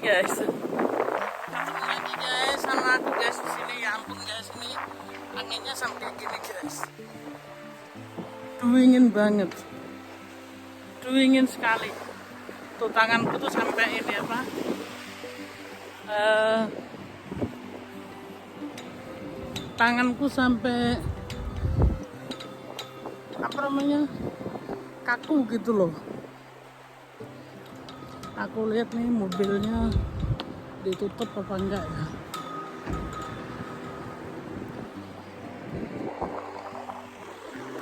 guys. Ketemu lagi guys sama aku guys di sini. Ya ampun guys, ini anginnya sampai gini guys. Dingin banget. Dingin sekali. Tuh tanganku tuh sampai ini apa? Tanganku sampai apa namanya? Kaku gitu loh. Aku lihat nih mobilnya ditutup apa enggak ya.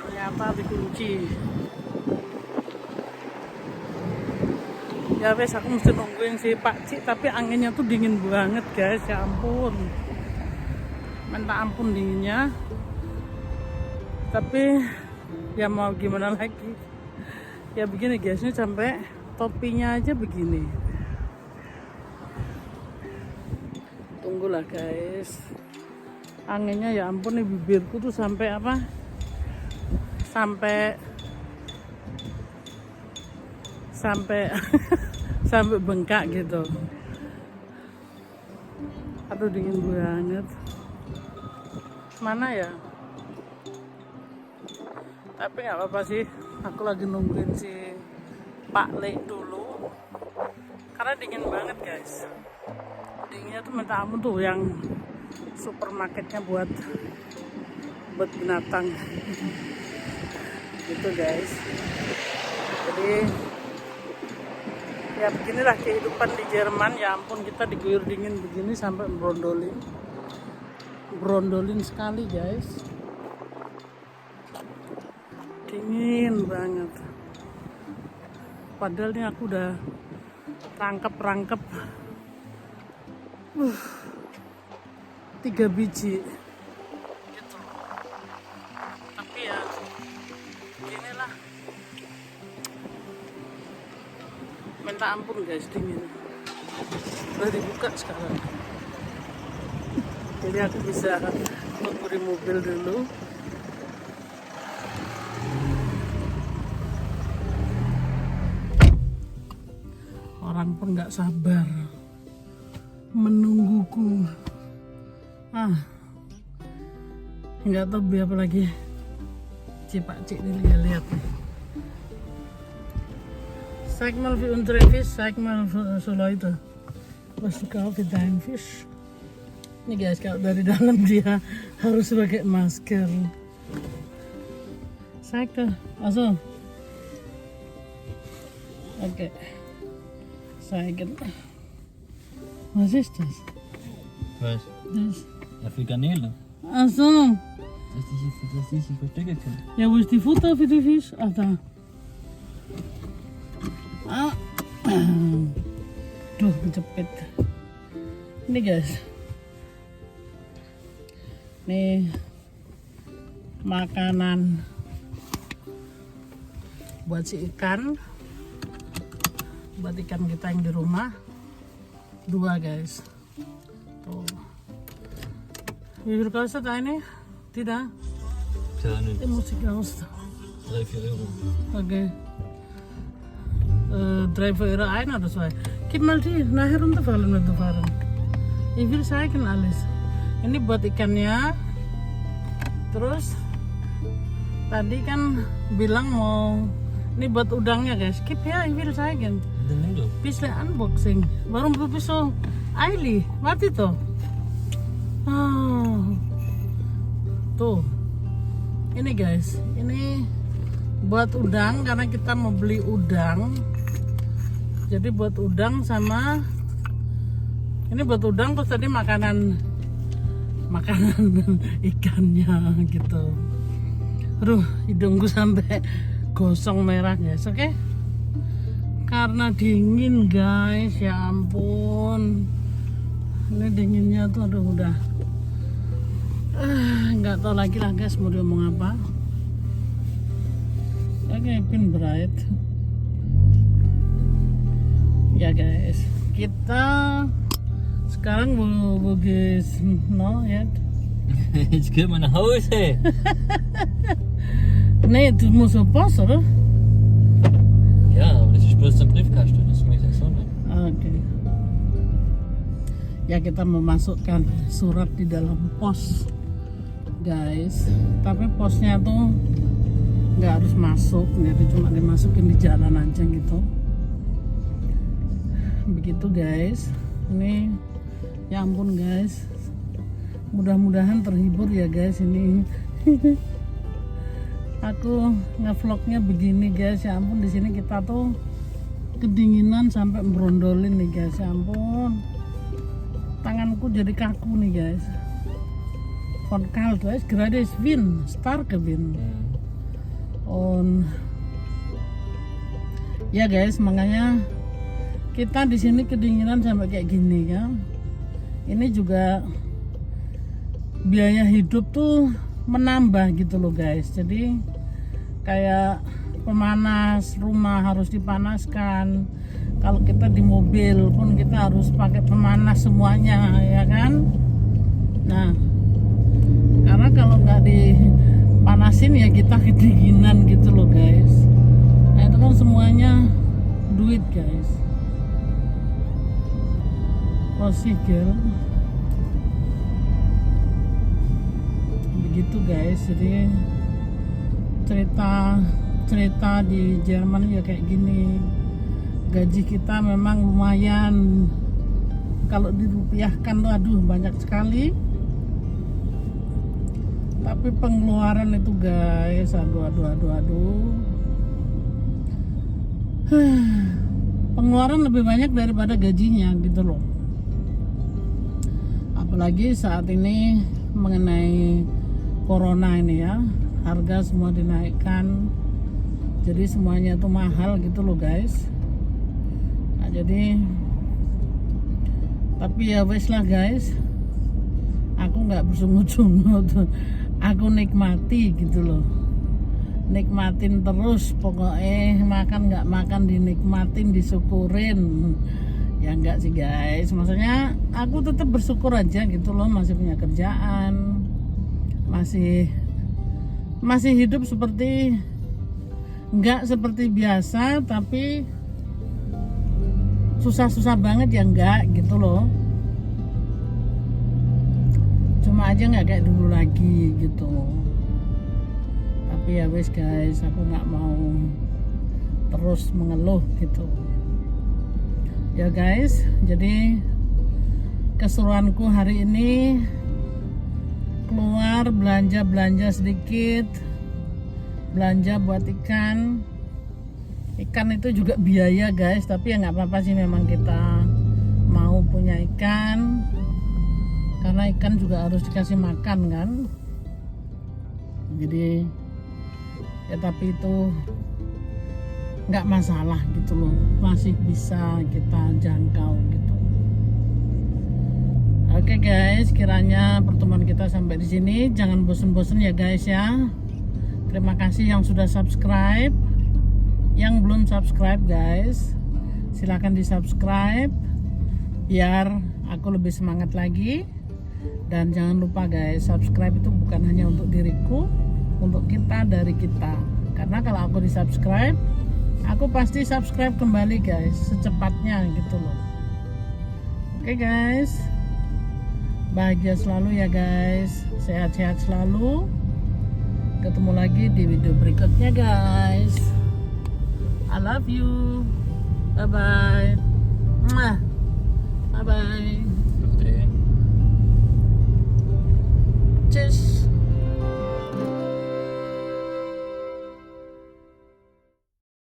Ternyata dikunci. Ya wes, aku mesti nungguin si Pak Cik, tapi anginnya tuh dingin banget guys, ya ampun. Minta ampun dinginnya. Tapi ya mau gimana lagi. Ya begini guys, ini sampai topinya aja begini. Tunggulah guys. Anginnya ya ampun, nih bibirku tuh sampai apa? Sampai sampai bengkak gitu. Aduh dingin banget. Mana ya? Tapi nggak apa-apa sih. Aku lagi nungguin si Pak Le dulu. Karena dingin banget guys. Dinginnya tuh minta ampun tuh, yang supermarketnya buat binatang. Gitu guys. Jadi ya beginilah kehidupan di Jerman. Ya ampun, kita diguyur dingin begini sampai berondolin sekali guys. Dingin banget. Padahal nih aku udah rangkep 3 biji gitu. Tapi ya ginilah, minta ampun guys, dingin. Udah dibuka sekarang, jadi aku bisa nunggu di mobil dulu. Orang pun nggak sabar menungguku. Nggak tahu beli apa lagi. Pak Cik ini lihat nih. Sag mal für unsere Fisch, sag mal für so Leute, was du kaufst für deinen Fisch. Ini guys, kalau dari dalam dia harus pakai masker. Sag doch, also. Oke. Zeigen. Was ist das? Was? Das. Ja, für Garnele. Ach so. Dass die sich verstecken können. Ja, wo ist die Futter für die Fisch? Ach, da. Duh, kejepit. Ini guys. Nih makanan buat si ikan. Buat ikan kita yang di rumah. 2 guys. Tuh. Wie viel kostet eine? Tidak? Ja, nicht. Die muss ich aus. 3-4 Euro. Okay. 3 Euro ein oder 2. Gib mal die, nachher runterfallen wenn du fahren. Ich will zeigen alles. Ini buat ikannya. Terus tadi kan bilang mau, ini buat udangnya guys. Gib ya, ich will zeigen. Den nimm doch. Bisschen Unboxing. Warum du bist so eilig? Warte doch. Tuh. Ini guys, ini buat udang karena kita mau beli udang. Jadi buat udang sama ini buat udang, terus tadi makanan ikannya gitu. Aduh, hidungku sampai gosong merah guys, oke? Karena dingin guys, ya ampun. Ini dinginnya tuh aduh udah nggak tahu lagi lah guys mau diomong apa. Oke, pin bright. Ya guys, kita sekarang mau guys ya. Jetzt gehen wir nach Hause. Nee, du musst auf Post, oder? Ja, aber das ist bloß ein Briefkasten, das muss ich so nehmen. Okay. ya kita memasukkan surat di dalam pos guys, tapi posnya tuh nggak harus masuk, jadi cuma dimasukin di jalan aja gitu. Begitu guys. Ini ya ampun guys, mudah-mudahan terhibur ya guys ini. Aku ngevlognya begini guys, ya ampun. Di sini kita tuh kedinginan sampai merondolin nih guys, ya ampun. Tanganku jadi kaku nih guys. Von kalt, guys, gerade ist Wind, starke Wind. Ya guys, makanya kita di sini kedinginan sampai kayak gini ya. Ini juga biaya hidup tuh menambah gitu loh guys. Jadi kayak pemanas rumah harus dipanaskan. Kalau kita di mobil pun kita harus pakai pemanas semuanya, ya kan? Nah, karena kalau nggak dipanasin ya kita kedinginan gitu loh guys. Nah itu kan semuanya duit guys. Girl. Begitu guys, jadi cerita di Jerman ya kayak gini. Gaji kita memang lumayan, kalau dirupiahkan tuh aduh banyak sekali, tapi pengeluaran itu guys aduh. Pengeluaran lebih banyak daripada gajinya gitu loh. Apalagi saat ini mengenai corona ini ya, harga semua dinaikkan, jadi semuanya tuh mahal gitu loh guys. Nah, jadi tapi ya wes lah guys, aku nggak bersungut-sungut, aku nikmati gitu loh, nikmatin terus pokoknya, makan nggak makan dinikmatin, disyukurin. Ya enggak sih guys, maksudnya aku tetap bersyukur aja gitu loh, masih punya kerjaan, masih hidup seperti enggak seperti biasa, tapi susah-susah banget ya enggak gitu loh, cuma aja nggak kayak dulu lagi gitu. Tapi ya wes guys, aku nggak mau terus mengeluh gitu ya guys. Jadi keseruanku hari ini keluar belanja sedikit, belanja buat ikan itu juga biaya guys, tapi ya nggak apa-apa sih, memang kita mau punya ikan karena ikan juga harus dikasih makan kan. Jadi ya tapi itu nggak masalah gitu loh, masih bisa kita jangkau gitu. Oke guys, kiranya pertemuan kita sampai di sini. Jangan bosen-bosen ya guys ya. Terima kasih yang sudah subscribe. Yang belum subscribe guys, silahkan di subscribe biar aku lebih semangat lagi. Dan jangan lupa guys, subscribe itu bukan hanya untuk diriku, untuk kita dari kita. Karena kalau aku di subscribe, aku pasti subscribe kembali guys, secepatnya gitu loh. Oke guys, bahagia selalu ya guys, sehat-sehat selalu. Ketemu lagi di video berikutnya guys. I love you. Bye bye. Bye bye. Oke. Tschüss.